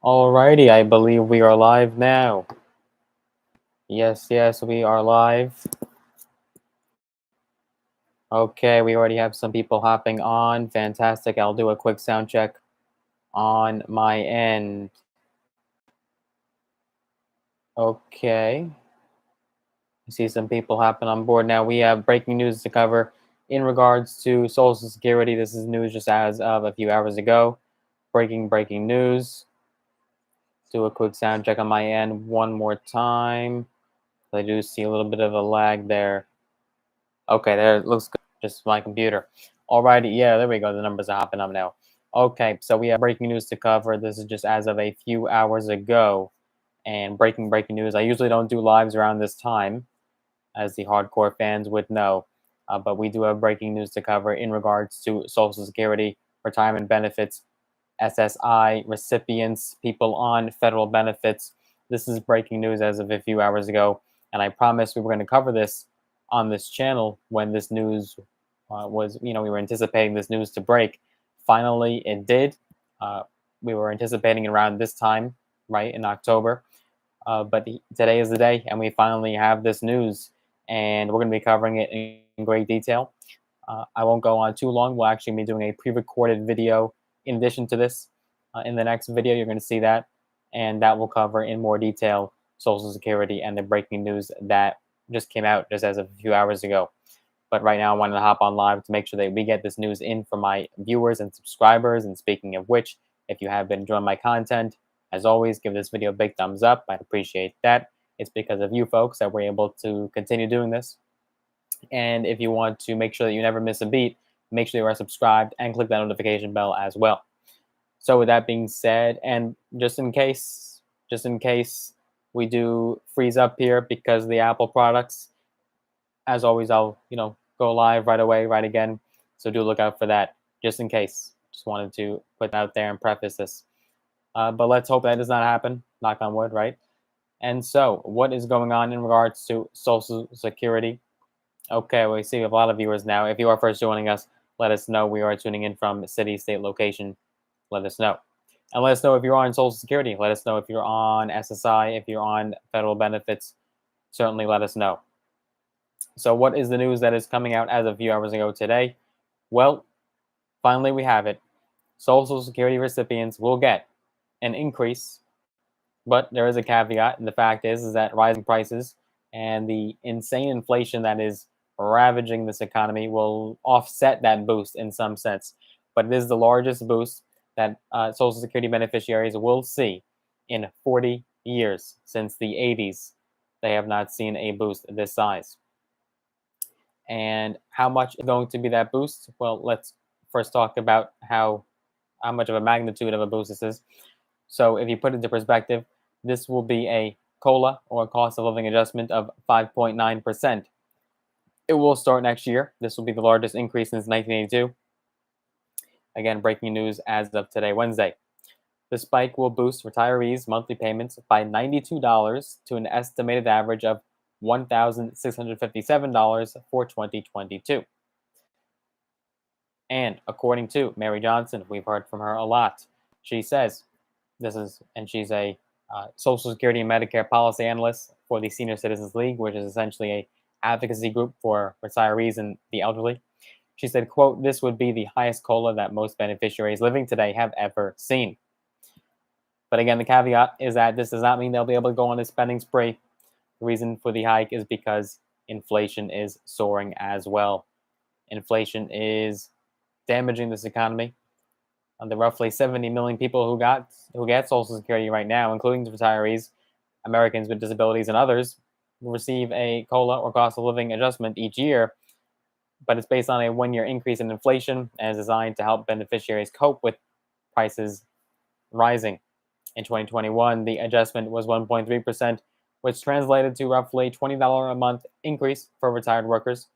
Alrighty, I believe we are live now. Yes, we are live. Okay, we already have some people hopping on. Fantastic. I'll do a quick sound check on my end. Okay. I see some people hopping on board now. We have breaking news to cover in regards to Social Security. This is news just as of a few hours ago. Breaking news. Do a quick sound check on my end one more time. I do see a little bit of a lag there. Okay, there it looks good. Just my computer. Alrighty, yeah, there we go. The numbers are hopping up now. Okay, so we have breaking news to cover. This is just as of a few hours ago. And breaking news. I usually don't do lives around this time, as the hardcore fans would know. But we do have breaking news to cover in regards to Social Security, retirement benefits, SSI recipients, people on federal benefits. This is breaking news as of a few hours ago. And I promised we were going to cover this on this channel when this news we were anticipating this news to break. Finally, it did. We were anticipating around this time, right, in October. But today is the day, and we finally have this news, and we're going to be covering it in great detail. I won't go on too long. We'll actually be doing a pre-recorded video in addition to this. In the next video, you're going to see that, and that will cover in more detail Social Security and the breaking news that just came out just as of a few hours ago. But right now, I wanted to hop on live to make sure that we get this news in for my viewers and subscribers. And speaking of which, if you have been enjoying my content, as always, give this video a big thumbs up. I'd appreciate that. It's because of you folks that we're able to continue doing this. And if you want to make sure that you never miss a beat, make sure you are subscribed and click that notification bell as well. So with that being said, and just in case we do freeze up here because of the Apple products, as always, I'll go live right away, right again. So do look out for that, just in case. Just wanted to put that out there and preface this. But let's hope that does not happen. Knock on wood, right? And so, what is going on in regards to Social Security? Okay, we see a lot of viewers now. If you are first joining us, let us know. We are tuning in from city, state, location. Let us know. And let us know if you're on Social Security. Let us know if you're on SSI, if you're on federal benefits. Certainly let us know. So what is the news that is coming out as of a few hours ago today? Well, finally we have it. Social Security recipients will get an increase, but there is a caveat, and the fact is that rising prices and the insane inflation that is ravaging this economy will offset that boost in some sense. But it is the largest boost that Social Security beneficiaries will see in 40 years. Since the 80s, they have not seen a boost this size. And how much is going to be that boost? Well, let's first talk about how much of a magnitude of a boost this is. So if you put it into perspective, this will be a COLA, or cost of living adjustment, of 5.9%. It will start next year. This will be the largest increase since 1982. Again, breaking news as of today, Wednesday. The spike will boost retirees' monthly payments by $92 to an estimated average of $1,657 for 2022. And according to Mary Johnson, we've heard from her a lot. She says, she's a Social Security and Medicare policy analyst for the Senior Citizens League, which is essentially a advocacy group for retirees and the elderly. She said, quote, "This would be the highest COLA that most beneficiaries living today have ever seen." But again, the caveat is that this does not mean they'll be able to go on a spending spree. The reason for the hike is because inflation is soaring as well. Inflation is damaging this economy. The roughly 70 million people who get Social Security right now, including the retirees, Americans with disabilities, and others, will receive a COLA, or cost of living adjustment, each year. But it's based on a one-year increase in inflation and is designed to help beneficiaries cope with prices rising. In 2021, the adjustment was 1.3%, which translated to roughly $20 a month increase for retired workers.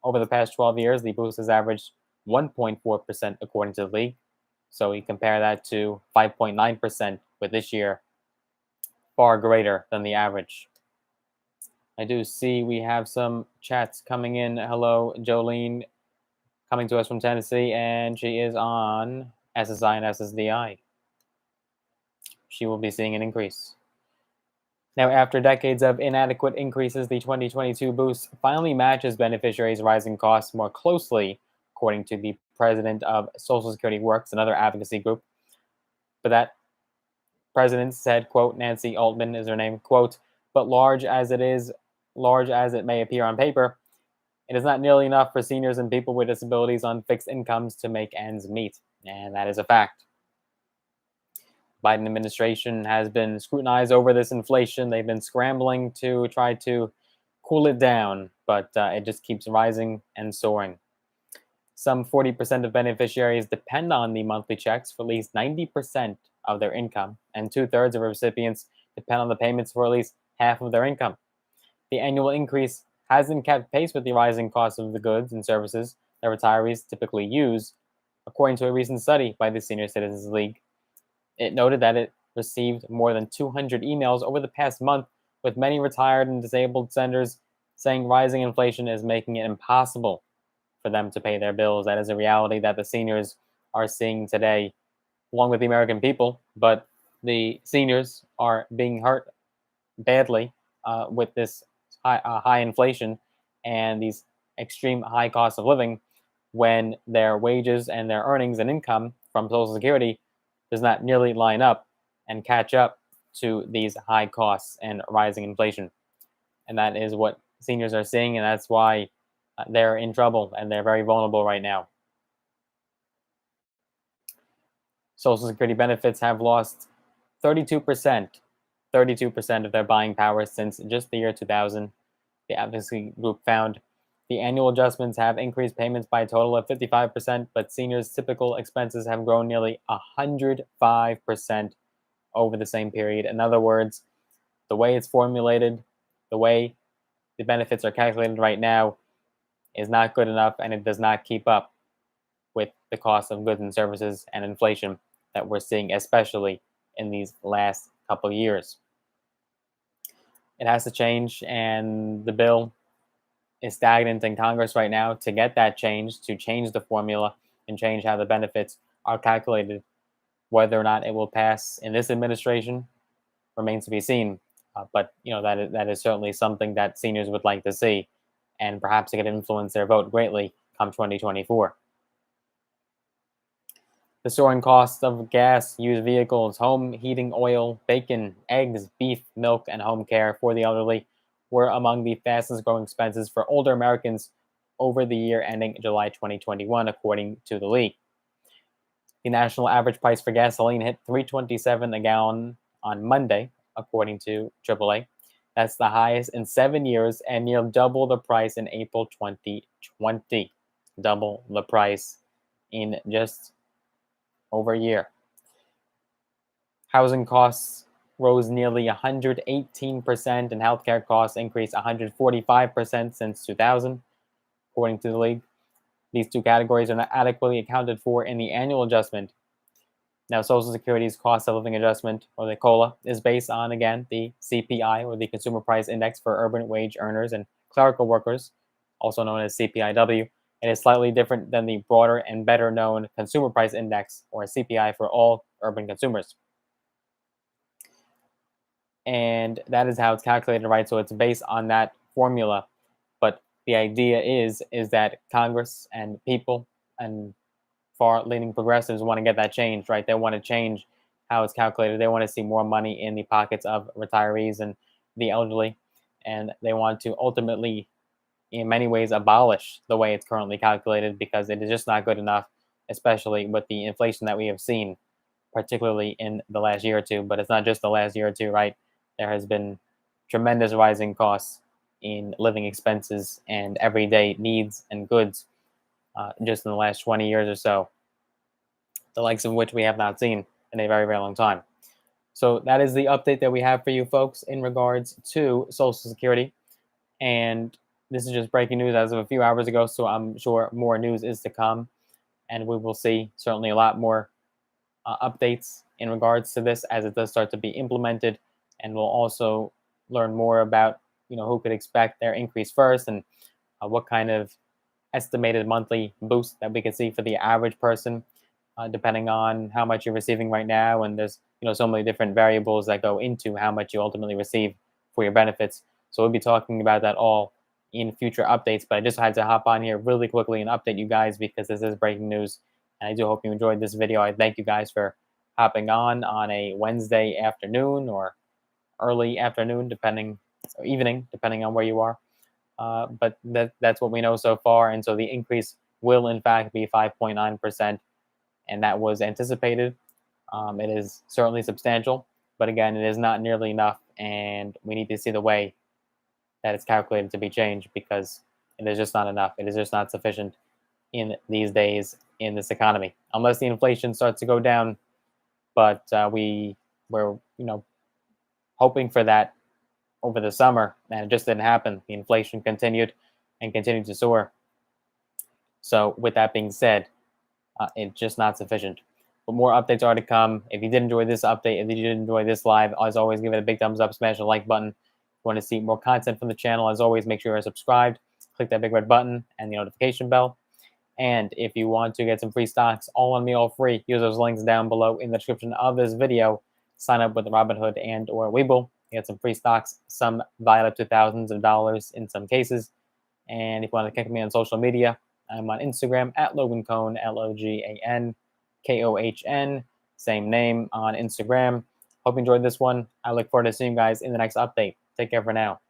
Over the past 12 years, the boost has averaged 1.4%, according to the league. So we compare that to 5.9% with this year, far greater than the average. I do see we have some chats coming in. Hello, Jolene, coming to us from Tennessee, and she is on SSI and SSDI. she will be seeing an increase. Now, after decades of inadequate increases, the 2022 boost finally matches beneficiaries' rising costs more closely, according to the president of Social Security Works, another advocacy group. But that president said, quote, Nancy Altman is her name, quote, but large as it may appear on paper, it is not nearly enough for seniors and people with disabilities on fixed incomes to make ends meet. And that is a fact. Biden administration has been scrutinized over this inflation. They've been scrambling to try to cool it down, but it just keeps rising and soaring. Some 40% of beneficiaries depend on the monthly checks for at least 90% of their income, and two-thirds of recipients depend on the payments for at least half of their income. The annual increase hasn't kept pace with the rising cost of the goods and services that retirees typically use, according to a recent study by the Senior Citizens League. It noted that it received more than 200 emails over the past month, with many retired and disabled senders saying rising inflation is making it impossible for them to pay their bills. That is a reality that the seniors are seeing today, along with the American people. But the seniors are being hurt badly with this high inflation and these extreme high costs of living, when their wages and their earnings and income from Social Security does not nearly line up and catch up to these high costs and rising inflation. And that is what seniors are seeing, and that's why they're in trouble and they're very vulnerable right now. Social Security benefits have lost 32%, 32% of their buying power since just the year 2000. The advocacy group found the annual adjustments have increased payments by a total of 55%, but seniors' typical expenses have grown nearly 105% over the same period. In other words, the way it's formulated, the way the benefits are calculated right now is not good enough, and it does not keep up with the cost of goods and services and inflation that we're seeing, especially in these last couple of years. It has to change, and the bill is stagnant in Congress right now to get that change, to change the formula and change how the benefits are calculated. Whether or not it will pass in this administration remains to be seen. But that is certainly something that seniors would like to see, and perhaps it could influence their vote greatly come 2024. The soaring cost of gas, used vehicles, home heating oil, bacon, eggs, beef, milk, and home care for the elderly were among the fastest growing expenses for older Americans over the year ending July 2021, according to the league. The national average price for gasoline hit $3.27 a gallon on Monday, according to AAA. That's the highest in 7 years and nearly double the price in April 2020. Double the price in just over a year. Housing costs rose nearly 118%, and healthcare costs increased 145% since 2000, according to the league. These two categories are not adequately accounted for in the annual adjustment. Now, Social Security's cost of living adjustment, or the COLA, is based on, again, the CPI, or the Consumer Price Index for urban wage earners and clerical workers, also known as CPIW. It is slightly different than the broader and better known Consumer Price Index, or CPI, for all urban consumers. And that is how it's calculated, right? So it's based on that formula. But the idea is that Congress and people and far-leaning progressives want to get that changed, right? They want to change how it's calculated. They want to see more money in the pockets of retirees and the elderly, and they want to ultimately, in many ways, abolish the way it's currently calculated, because it is just not good enough, especially with the inflation that we have seen, particularly in the last year or two. But it's not just the last year or two, right? There has been tremendous rising costs in living expenses and everyday needs and goods just in the last 20 years or so, the likes of which we have not seen in a very, very long time. So that is the update that we have for you folks in regards to Social Security. And this is just breaking news as of a few hours ago, so I'm sure more news is to come, and we will see certainly a lot more updates in regards to this as it does start to be implemented. And we'll also learn more about who could expect their increase first, and what kind of estimated monthly boost that we could see for the average person depending on how much you're receiving right now. And there's so many different variables that go into how much you ultimately receive for your benefits. So we'll be talking about that all in future updates. But I just had to hop on here really quickly and update you guys because this is breaking news. And I do hope you enjoyed this video. I thank you guys for hopping on a Wednesday afternoon or early afternoon, depending, or evening, depending on where you are. But that's what we know so far. And so the increase will, in fact, be 5.9%. And that was anticipated. It is certainly substantial. But again, it is not nearly enough. And we need to see the way that it's calculated to be changed because it is just not enough. It is just not sufficient in these days in this economy, unless the inflation starts to go down. But we're hoping for that over the summer, and it just didn't happen. The inflation continued and continued to soar. So with that being said, it's just not sufficient. But more updates are to come. If you did enjoy this update, if you did enjoy this live, as always, give it a big thumbs up, smash the like button. If you want to see more content from the channel, as always, make sure you're subscribed. Click that big red button and the notification bell. And if you want to get some free stocks, all on me, all free, use those links down below in the description of this video. Sign up with Robinhood and or Webull. Get some free stocks, some valued up to thousands of dollars in some cases. And if you want to connect me on social media, I'm on Instagram at Logan Cohn, LOGANKOHN. Same name on Instagram. Hope you enjoyed this one. I look forward to seeing you guys in the next update. Take care for now.